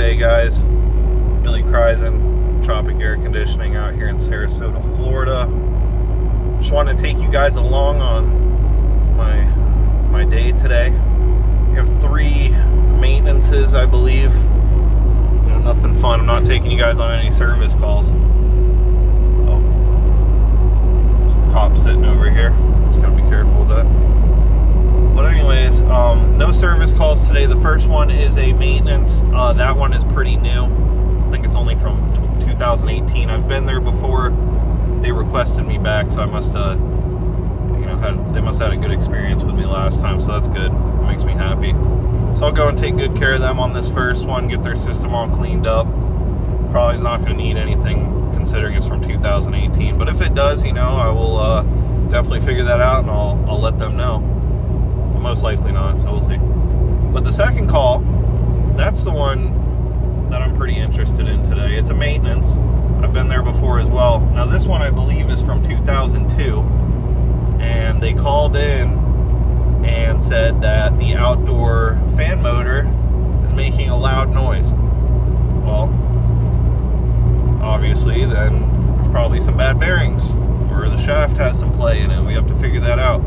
today, guys. Billy Kreisen, Tropic Air Conditioning out here in Sarasota, Florida. Just wanted to take you guys along on my day today. We have 3 maintenances, I believe. Nothing fun. I'm not taking you guys on any service calls. Oh, some cops sitting over here. Just gotta be careful with that. But anyways, no service calls today. The first one is a maintenance. That one is pretty new. I think it's only from 2018. I've been there before. They requested me back, so I must have, they must have had a good experience with me last time, so that's good. It makes me happy. So I'll go and take good care of them on this first one, get their system all cleaned up. Probably not going to need anything considering it's from 2018, but if it does, I will definitely figure that out, and I'll let them know. But most likely not, so we'll see. But the second call, that's the one that I'm pretty interested in today. It's a maintenance. I've been there before as well. Now this one I believe is from 2002, and they called in and said that the outdoor fan motor is making a loud noise. Well, obviously then there's probably some bad bearings, or the shaft has some play in it. We have to figure that out.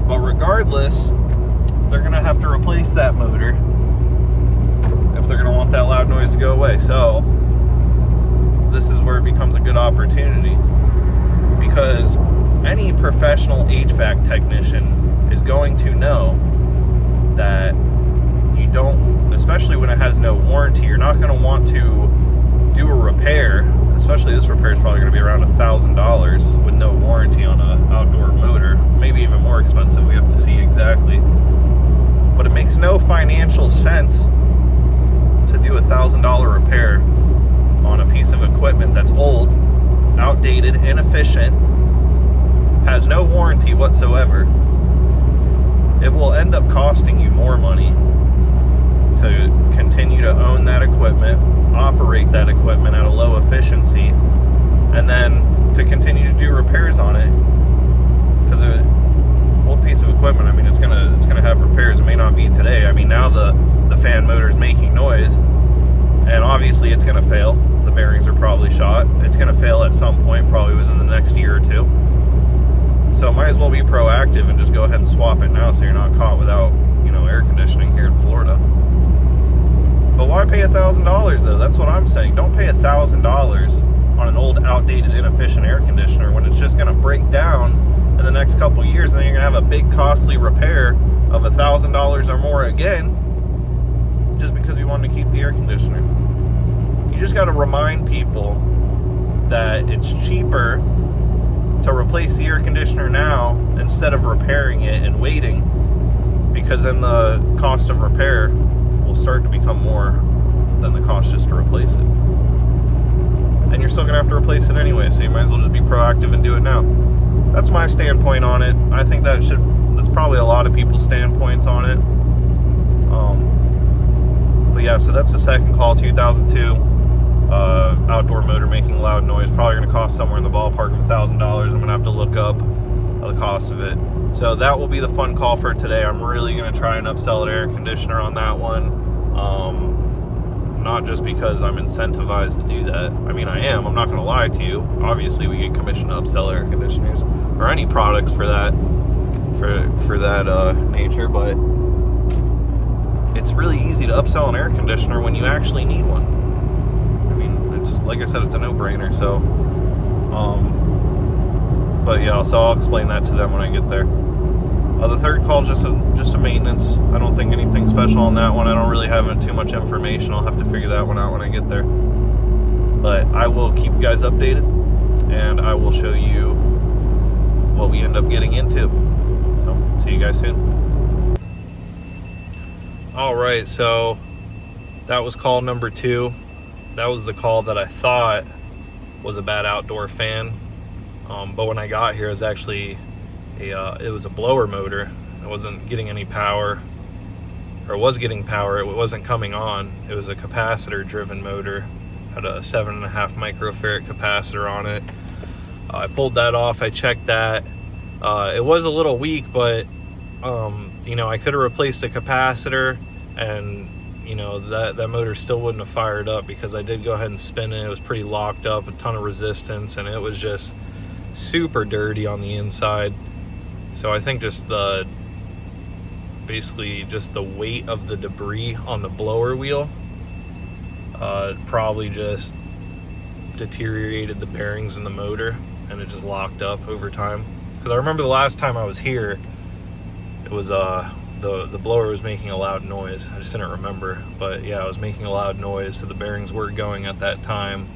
But regardless, they're gonna have to replace that motor if they're gonna want that loud noise to go away. So this is where it becomes a good opportunity, because any professional HVAC technician is going to know that you don't, especially when it has no warranty, you're not going to want to do a repair, especially this repair is probably going to be around $1,000 with no warranty on an outdoor motor, maybe even more expensive. We have to see exactly. But it makes no financial sense to do $1,000 repair on a piece of equipment that's old, outdated, inefficient, has no warranty whatsoever. It will end up costing you more money to continue to own that equipment, operate that equipment at a low efficiency, and then to continue to do repairs on it. Because an old piece of equipment, it's gonna have repairs. It may not be today. Now the fan motor is making noise, and obviously it's gonna fail. The bearings are probably shot. It's gonna fail at some point, probably within the next year or two. So might as well be proactive and just go ahead and swap it now, so you're not caught without, air conditioning here in Florida. But why pay $1,000 though? That's what I'm saying. Don't pay $1,000 on an old, outdated, inefficient air conditioner when it's just going to break down in the next couple years, and then you're going to have a big, costly repair of $1,000 or more again, just because you wanted to keep the air conditioner. You just got to remind people that it's cheaper to replace the air conditioner now instead of repairing it and waiting, because then the cost of repair will start to become more than the cost just to replace it. And you're still going to have to replace it anyway, so you might as well just be proactive and do it now. That's my standpoint on it. I think that's probably a lot of people's standpoints on it. But yeah, so that's the second call, 2002. Outdoor motor making a loud noise, probably going to cost somewhere in the ballpark of $1,000. I'm going to have to look up the cost of it. So that will be the fun call for today. I'm really going to try and upsell an air conditioner on that one. Not just because I'm incentivized to do that. I am. I'm not going to lie to you. Obviously, we get commission to upsell air conditioners or any products for that nature, but it's really easy to upsell an air conditioner when you actually need one. Like I said, it's a no-brainer. So, but yeah, so I'll explain that to them when I get there. The third call is just a maintenance. I don't think anything special on that one. I don't really have too much information. I'll have to figure that one out when I get there. But I will keep you guys updated, and I will show you what we end up getting into. So, see you guys soon. All right, so that was call number 2. That was the call that I thought was a bad outdoor fan, but when I got here, it was actually it was a blower motor. It wasn't getting any power, or was getting power. It wasn't coming on. It was a capacitor driven motor, had a 7.5 microfarad capacitor on it. I pulled that off. I checked that. It was a little weak, but I could have replaced the capacitor and you know, that motor still wouldn't have fired up, because I did go ahead and spin it. It was pretty locked up, a ton of resistance, and it was just super dirty on the inside. So I think just basically just the weight of the debris on the blower wheel probably just deteriorated the bearings in the motor, and it just locked up over time. Because I remember the last time I was here, it was the blower was making a loud noise. I just didn't remember, but yeah, it was making a loud noise, so the bearings were going at that time,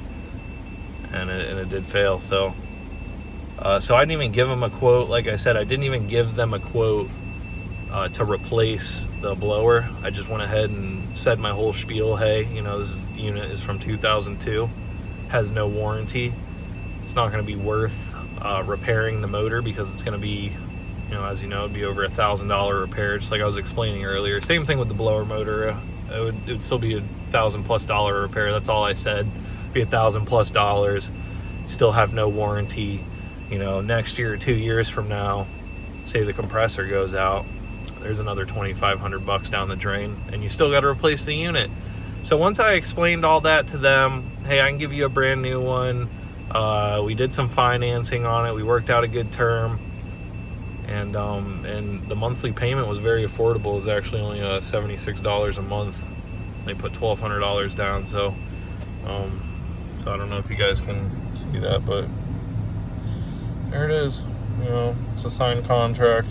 and it did fail. So I didn't even give them a quote. Like I said, I didn't even give them a quote to replace the blower. I just went ahead and said my whole spiel. Hey, you know, this unit is from 2002, has no warranty. It's not going to be worth repairing the motor, because it's going to be, you know, as you know, it'd be over $1,000 repair, just like I was explaining earlier. Same thing with the blower motor. It would still be $1,000+ repair. That's all I said. Be $1,000+. Still have no warranty. You know, next year or 2 years from now, say the compressor goes out, there's another $2,500 down the drain, and you still got to replace the unit. So once I explained all that to them, hey, I can give you a brand new one. We did some financing on it. We worked out a good term. And the monthly payment was very affordable. It was actually only $76 a month. They put $1,200 down. So I don't know if you guys can see that, but there it is. You know, it's a signed contract.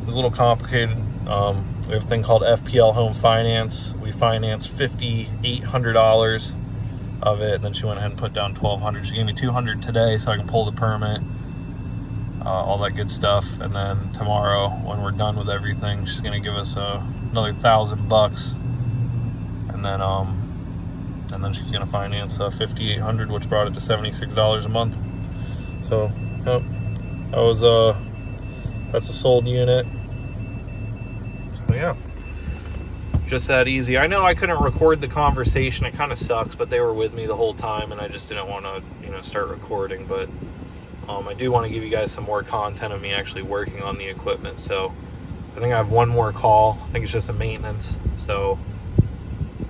It was a little complicated. We have a thing called FPL Home Finance. We financed $5,800 of it, and then she went ahead and put down $1,200. She gave me $200 today so I can pull the permit. All that good stuff, and then tomorrow when we're done with everything, she's gonna give us another $1,000, and then she's gonna finance $5,800, which brought it to $76 a month. So yep, that's a sold unit. So yeah, just that easy. I know I couldn't record the conversation. It kind of sucks, but they were with me the whole time, and I just didn't want to, you know, start recording. But I do want to give you guys some more content of me actually working on the equipment. So I think I have one more call. I think it's just a maintenance. So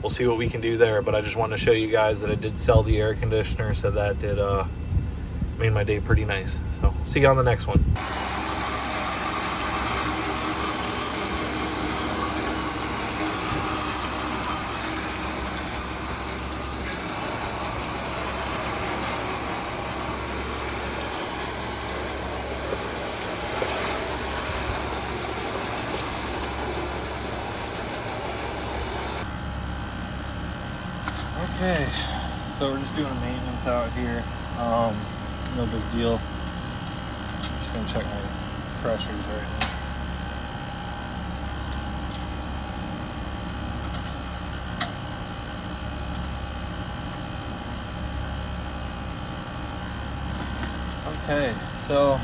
we'll see what we can do there. But I just wanted to show you guys that I did sell the air conditioner. So that did made my day pretty nice. So see you on the next one. Okay, so we're just doing maintenance out here. No big deal. Just gonna check my pressures right now. Okay, so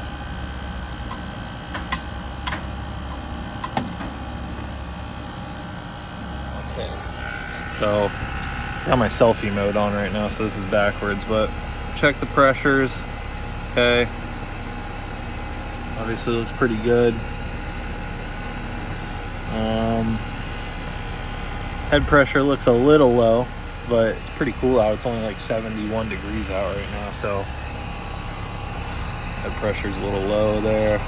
got my selfie mode on right now, so this is backwards, but check the pressures. Okay, obviously looks pretty good. Head pressure looks a little low, but it's pretty cool out. It's only like 71 degrees out right now, so head pressure's a little low there.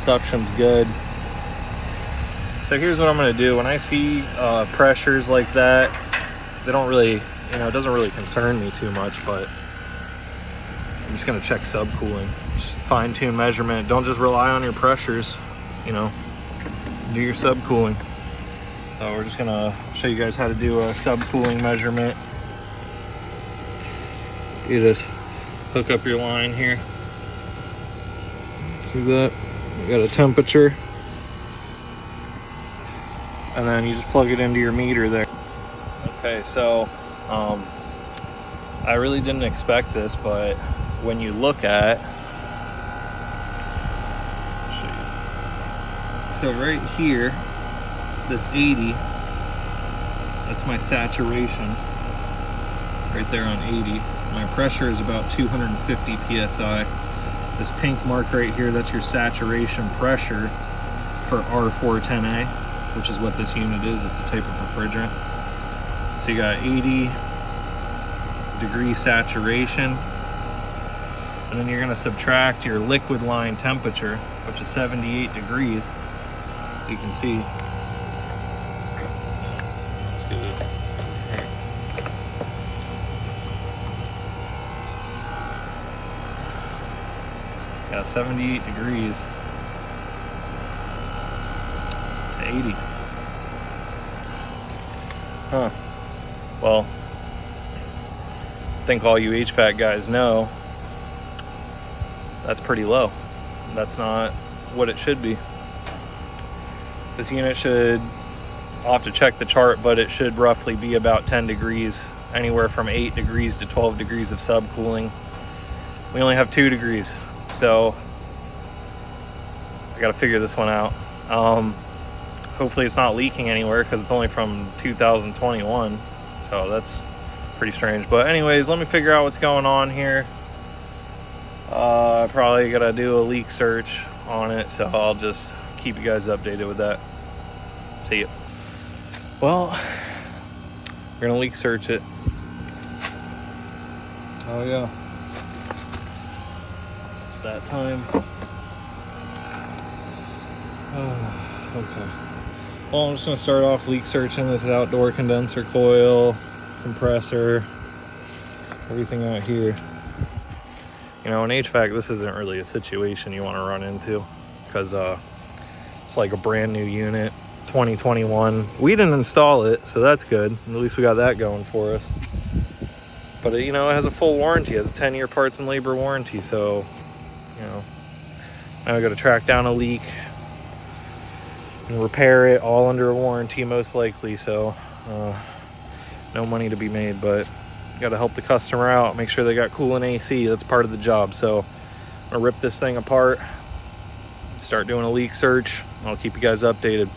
Suction's good. So here's what I'm going to do. When I see pressures like that, they don't really, you know, it doesn't really concern me too much, but I'm just going to check subcooling. Just fine-tune measurement. Don't just rely on your pressures, you know, do your subcooling. So we're just going to show you guys how to do a subcooling measurement. You just hook up your line here. See that? We got a temperature. And then you just plug it into your meter there. Okay, so I really didn't expect this, but when you look at, so right here, this 80, that's my saturation, right there on 80. My pressure is about 250 PSI. This pink mark right here, that's your saturation pressure for R410A. which is what this unit is. It's a type of refrigerant. So you got 80-degree saturation, and then you're going to subtract your liquid line temperature, which is 78 degrees. So you can see. Let's do this. Yeah, 78 degrees to 80. Huh. Well, I think all you HVAC guys know that's pretty low. That's not what it should be. This unit should, I'll have to check the chart, but it should roughly be about 10 degrees, anywhere from 8 degrees to 12 degrees of subcooling. We only have 2 degrees, so I gotta figure this one out. Hopefully it's not leaking anywhere because it's only from 2021, so that's pretty strange. But anyways, let me figure out what's going on here. I probably gotta do a leak search on it, so I'll just keep you guys updated with that. See ya. Well, we're gonna leak search it. Oh yeah, it's that time. Okay. Well, I'm just gonna start off leak searching this outdoor condenser coil, compressor, everything out here. You know, in HVAC, this isn't really a situation you want to run into because it's like a brand new unit, 2021. We didn't install it, so that's good. At least we got that going for us. But you know, it has a full warranty. It has a 10-year parts and labor warranty. So, you know, now we got to track down a leak and repair it, all under a warranty most likely. So, no money to be made, but got to help the customer out, make sure they got coolant AC. That's part of the job. So I'm gonna rip this thing apart, start doing a leak search. I'll keep you guys updated.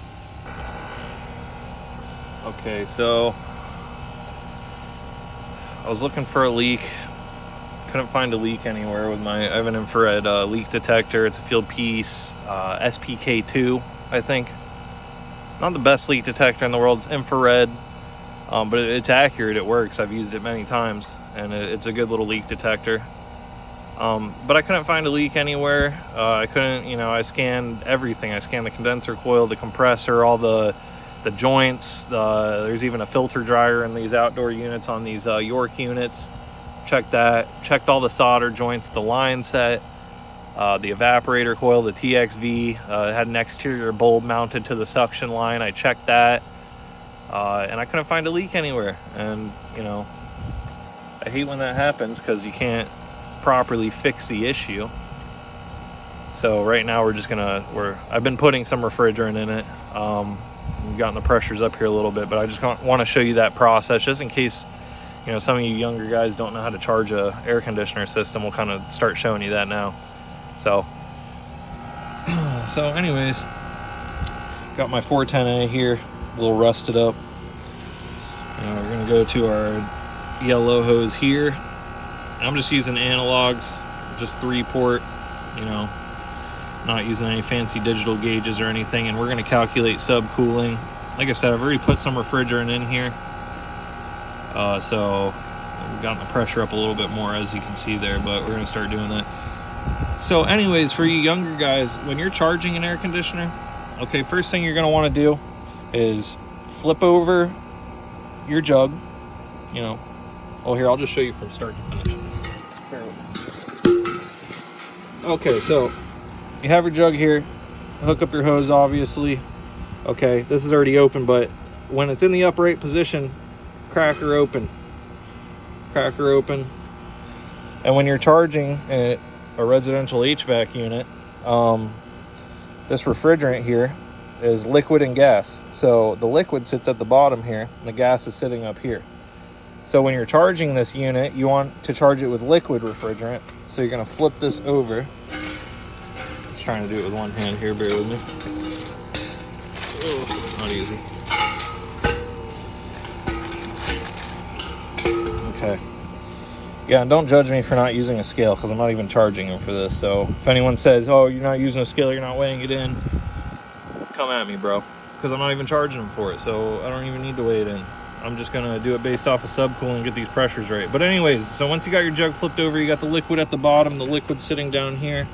Okay, so I was looking for a leak, couldn't find a leak anywhere with I have an infrared leak detector. It's a field piece, SPK2, I think. Not the best leak detector in the world. It's infrared. But it's accurate, it works. I've used it many times, and it's a good little leak detector. But I couldn't find a leak anywhere. I couldn't, you know, I scanned everything. I scanned the condenser coil, the compressor, all the joints. There's even a filter dryer in these outdoor units on these York units. Checked that. Checked all the solder joints, the line set, the evaporator coil, the TXV. It had an exterior bulb mounted to the suction line. I checked that. And I couldn't find a leak anywhere. And, you know, I hate when that happens because you can't properly fix the issue. So right now we're just I've been putting some refrigerant in it. We've gotten the pressures up here a little bit, but I just want to show you that process just in case, you know, some of you younger guys don't know how to charge a air conditioner system. We'll kind of start showing you that now. So anyways, got my 410A here, a little rusted up. We're gonna go to our yellow hose here. I'm just using analogs, just 3-port, you know, not using any fancy digital gauges or anything. And we're gonna calculate subcooling. Like I said, I've already put some refrigerant in here. So we've gotten the pressure up a little bit more, as you can see there, but we're gonna start doing that. So anyways, for you younger guys, when you're charging an air conditioner, okay, first thing you're gonna wanna do is flip over your jug, you know. Oh, here, I'll just show you from start to finish. Okay, so you have your jug here, hook up your hose, obviously. Okay, this is already open, but when it's in the upright position, cracker open. And when you're charging a residential HVAC unit, this refrigerant here is liquid and gas. So the liquid sits at the bottom here and the gas is sitting up here. So when you're charging this unit, you want to charge it with liquid refrigerant. So you're gonna flip this over. Just trying to do it with one hand here, bear with me. Oh, not easy. Okay. Yeah, and don't judge me for not using a scale because I'm not even charging them for this. So if anyone says, oh, you're not using a scale, you're not weighing it in, come at me, bro, because I'm not even charging them for it, so I don't even need to weigh it in. I'm just gonna do it based off of subcooling and get these pressures right. But anyways, so once you got your jug flipped over, you got the liquid at the bottom, the liquid sitting down here.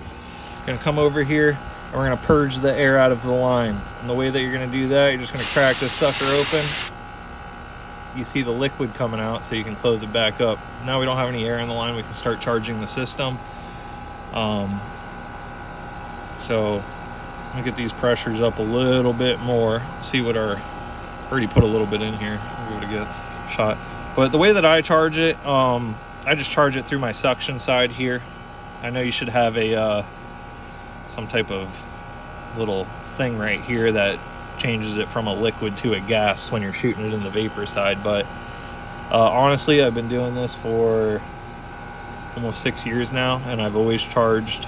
You're gonna come over here and we're gonna purge the air out of the line. And the way that you're gonna do that, you're just gonna crack this sucker open. You see the liquid coming out, so you can close it back up. Now we don't have any air in the line, we can start charging the system. So I'm gonna get these pressures up a little bit more, see what our, already put a little bit in here, give it a good shot. But the way that I charge it, I just charge it through my suction side here. I know you should have a some type of little thing right here that changes it from a liquid to a gas when you're shooting it in the vapor side. But honestly, I've been doing this for almost 6 years now, and I've always charged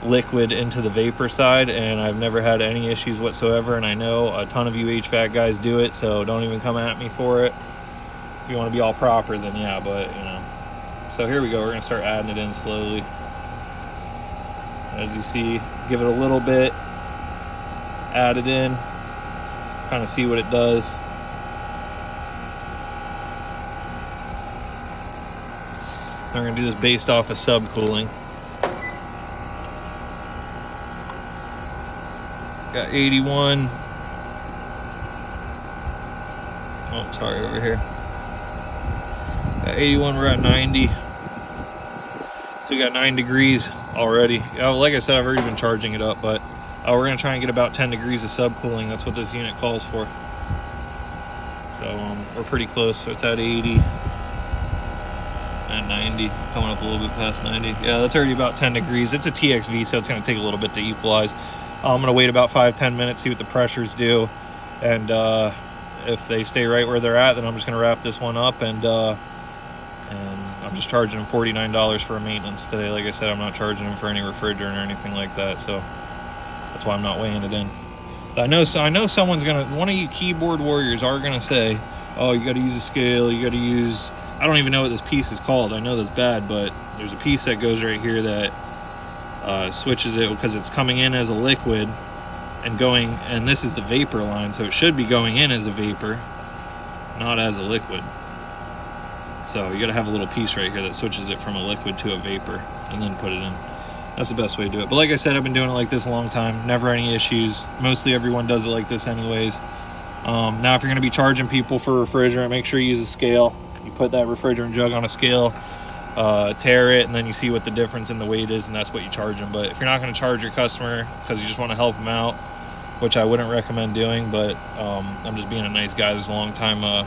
liquid into the vapor side, and I've never had any issues whatsoever. And I know a ton of you HVAC guys do it, so don't even come at me for it. If you want to be all proper, then yeah, but you know. So here we go, we're gonna start adding it in slowly. As you see, give it a little bit, add it in, kind of see what it does. We're gonna do this based off of subcooling. Got 81. Oh, sorry, over here. Got 81, we're at 90. So we got 9 degrees already. Like I said, I've already been charging it up, but we're gonna try and get about 10 degrees of subcooling. That's what this unit calls for. So we're pretty close. So it's at 80 and 90, coming up a little bit past 90. Yeah, that's already about 10 degrees. It's a TXV, so it's gonna take a little bit to equalize. I'm gonna wait about 5-10 minutes, see what the pressures do, and if they stay right where they're at, then I'm just gonna wrap this one up, and I'm just charging them $49 for a maintenance today. Like I said, I'm not charging them for any refrigerant or anything like that, so that's why I'm not weighing it in. I know someone's gonna, one of you keyboard warriors are gonna say, oh, you gotta use a scale, you gotta use, I don't even know what this piece is called. I know that's bad, but there's a piece that goes right here that switches it, because it's coming in as a liquid and going, and this is the vapor line, so it should be going in as a vapor, not as a liquid. So you gotta have a little piece right here that switches it from a liquid to a vapor, and then put it in. That's the best way to do it. But like I said, I've been doing it like this a long time, never any issues. Mostly everyone does it like this anyways. Now if you're gonna be charging people for refrigerant, make sure you use a scale. You put that refrigerant jug on a scale, tear it, and then you see what the difference in the weight is, and that's what you charge them. But if you're not going to charge your customer because you just want to help them out, which I wouldn't recommend doing, but I'm just being a nice guy. This is a long time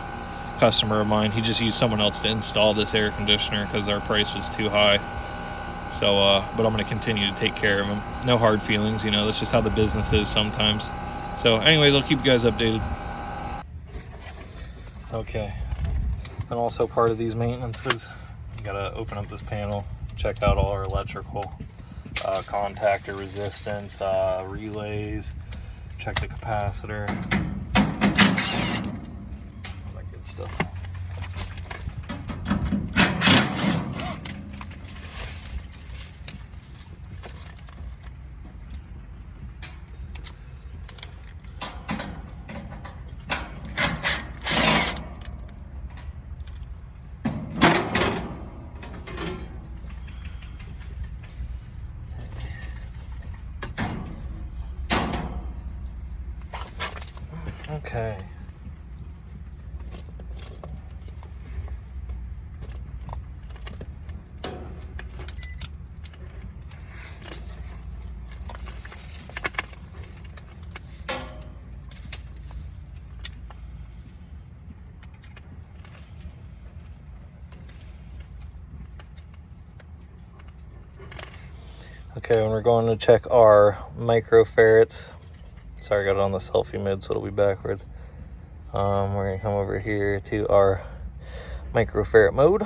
customer of mine. He just used someone else to install this air conditioner because our price was too high. So but I'm going to continue to take care of him. No hard feelings, you know, that's just how the business is sometimes. So anyways, I'll keep you guys updated. Okay, and also part of these maintenances, you gotta open up this panel, check out all our electrical, contactor resistance, relays, check the capacitor, all that good stuff. Okay. Okay, when we're going to check our microfarads, sorry, I got it on the selfie mode, so it'll be backwards. We're gonna come over here to our microfarad mode,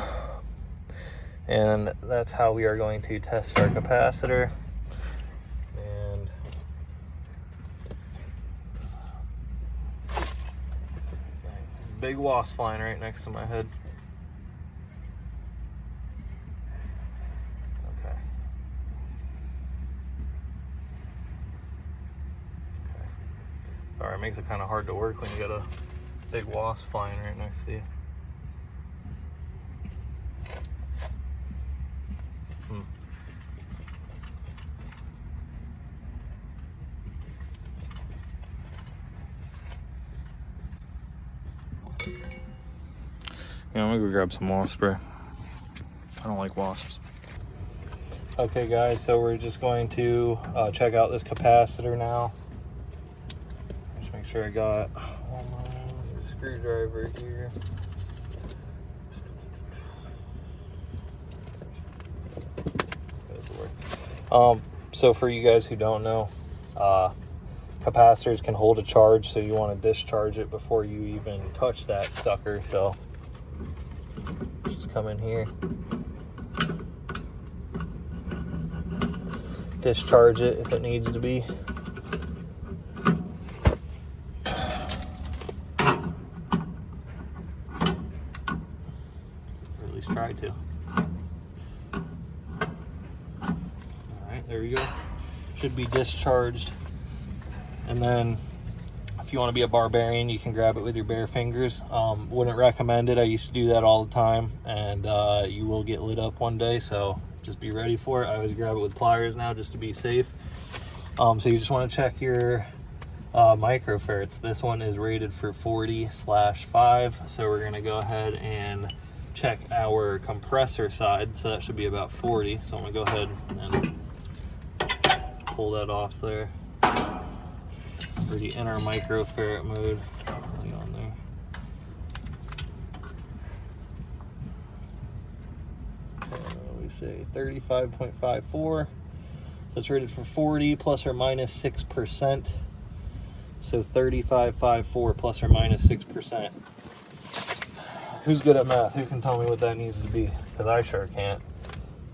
and that's how we are going to test our capacitor. And big wasp flying right next to my head. Okay. Sorry, makes it kind of hard to work when you got a big wasp flying right next to you. Yeah, I'm gonna go grab some wasp spray. I don't like wasps. Okay guys, so we're just going to check out this capacitor now. Just make sure I got a screwdriver here. So for you guys who don't know, capacitors can hold a charge, so you want to discharge it before you even touch that sucker. So just come in here, discharge it if it needs to be. Or at least try to. Alright, there we go. Should be discharged. And then if you want to be a barbarian, you can grab it with your bare fingers. Wouldn't recommend it. I used to do that all the time, and you will get lit up one day, so just be ready for it. I always grab it with pliers now just to be safe. So you just want to check your microfarads. This one is rated for 40/5, so we're going to go ahead and check our compressor side. So that should be about 40. So I'm going to go ahead and pull that off there. Already in our microfarad mode. On there. We say 35.54. So it's rated for 40 plus or minus 6%. So 35.54 plus or minus 6%. Who's good at math? Who can tell me what that needs to be? Because I sure can't.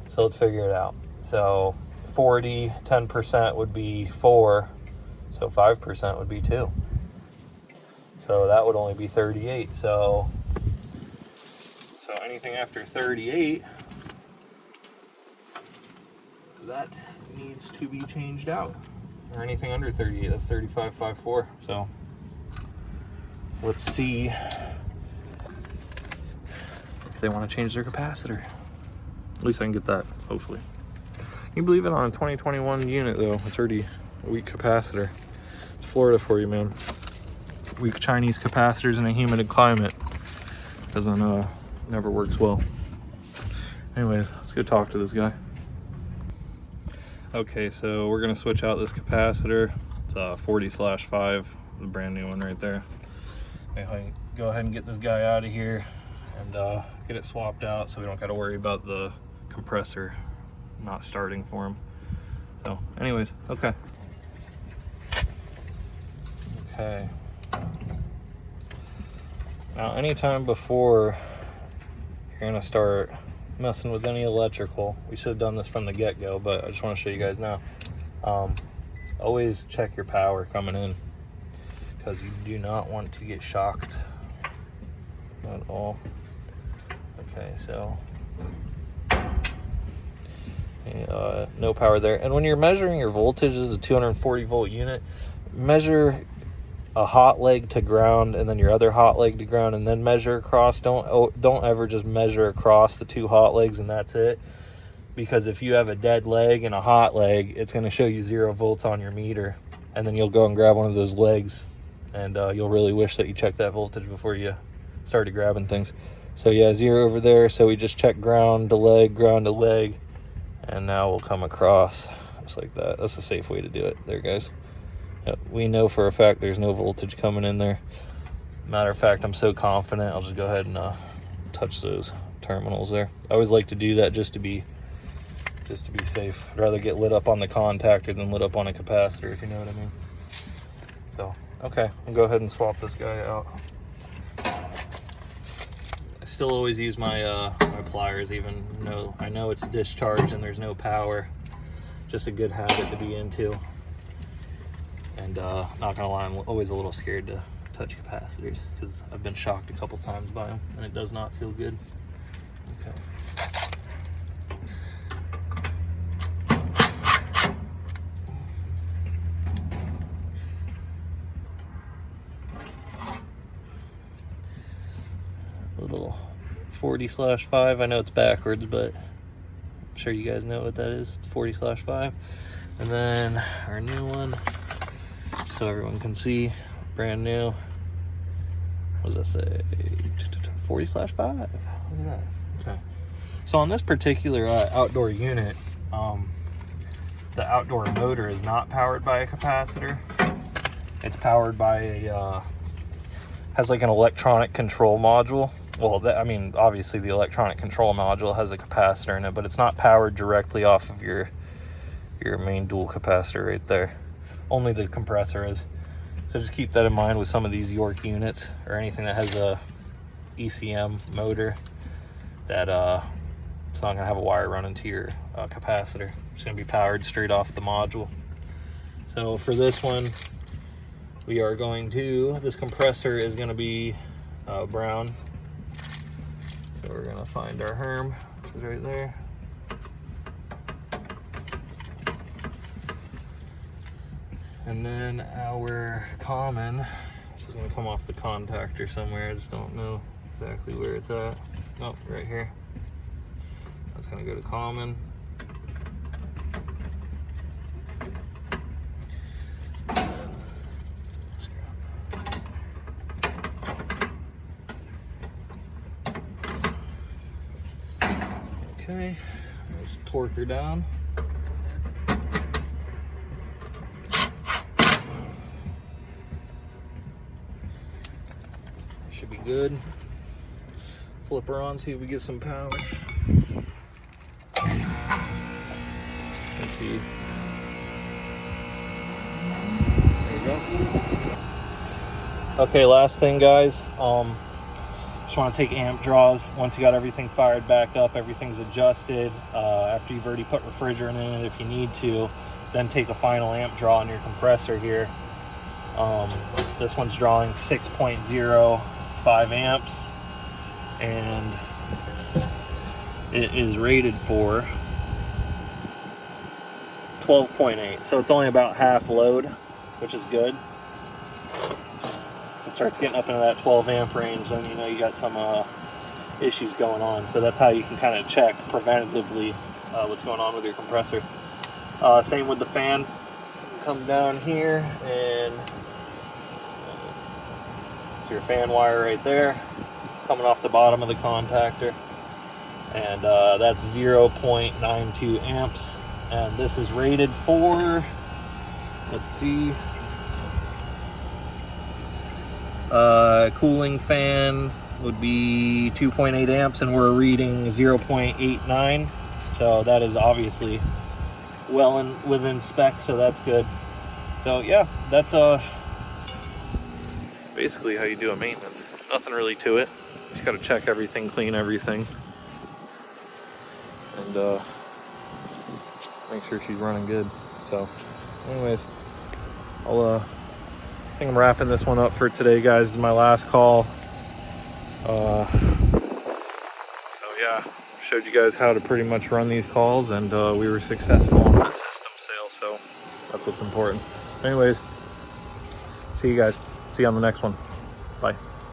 So let's figure it out. So 40, 10% would be 4. So 5% would be 2. So that would only be 38. So anything after 38, that needs to be changed out. Or anything under 38, that's 35.54. So let's see if they want to change their capacitor. At least I can get that, hopefully. Can you believe it, on a 2021 unit though? It's already a weak capacitor. It's Florida for you, man. Weak Chinese capacitors in a humid climate doesn't never works well. Anyways, let's go talk to this guy. Okay, so we're gonna switch out this capacitor. It's 40/5, the brand new one right there. Go ahead and get this guy out of here and get it swapped out, so we don't got to worry about the compressor not starting for him. So anyways, okay. Now anytime before you're gonna start messing with any electrical, we should have done this from the get-go, but I just want to show you guys now. Always check your power coming in, because you do not want to get shocked at all. Okay, so no power there. And when you're measuring your voltage, this is a 240 volt unit, measure a hot leg to ground and then your other hot leg to ground, and then measure across. Don't ever just measure across the two hot legs and that's it, because if you have a dead leg and a hot leg, it's going to show you 0 volts on your meter, and then you'll go and grab one of those legs, and you'll really wish that you checked that voltage before you started grabbing things. So yeah, 0 over there. So we just check ground to leg, and now we'll come across just like that. That's a safe way to do it there, guys. We know for a fact there's no voltage coming in there. Matter of fact, I'm so confident, I'll just go ahead and touch those terminals there. I always like to do that just to be safe. I'd rather get lit up on the contactor than lit up on a capacitor, if you know what I mean. So okay, I'll go ahead and swap this guy out. I still always use my my pliers, even though I know it's discharged and there's no power. Just a good habit to be into. And not gonna lie, I'm always a little scared to touch capacitors, because I've been shocked a couple times by them and it does not feel good. Okay. little 40/5. I know it's backwards, but I'm sure you guys know what that is. It's 40/5. And then our new one, so everyone can see, brand new. What does that say? 40/5. Look at that. Okay. So on this particular outdoor unit, the outdoor motor is not powered by a capacitor. It's powered by a has like an electronic control module. Well, I mean, obviously the electronic control module has a capacitor in it, but it's not powered directly off of your main dual capacitor right there. Only the compressor is. So just keep that in mind with some of these York units or anything that has a ECM motor, that it's not gonna have a wire running to your capacitor. It's gonna be powered straight off the module. So for this one, we are going to, this compressor is gonna be brown. So we're gonna find our Herm, which is right there. And then our common, which is gonna come off the contactor somewhere. I just don't know exactly where it's at. Oh, right here. That's gonna go to common. Okay, let's torque her down. Should be good. Flip her on, see if we get some power. Let's see. There you go. Okay, last thing, guys. Just want to take amp draws. Once you got everything fired back up, everything's adjusted. After you've already put refrigerant in it, if you need to, then take a final amp draw on your compressor here. This one's drawing 6.05 amps, and it is rated for 12.8. So it's only about half load, which is good. It starts getting up into that 12 amp range, then you know you got some issues going on. So that's how you can kind of check preventatively what's going on with your compressor. Same with the fan. Come down here, and it's your fan wire right there, coming off the bottom of the contactor, and that's 0.92 amps. And this is rated for, let's see, cooling fan would be 2.8 amps, and we're reading 0.89. So that is obviously well within spec, so that's good. So yeah, that's basically how you do a maintenance. Nothing really to it. Just got to check everything, clean everything, and make sure she's running good. So anyways, I think I'm wrapping this one up for today, guys. This is my last call. So yeah, showed you guys how to pretty much run these calls, and we were successful on that system sale, so that's what's important. Anyways, see you guys. See you on the next one. Bye.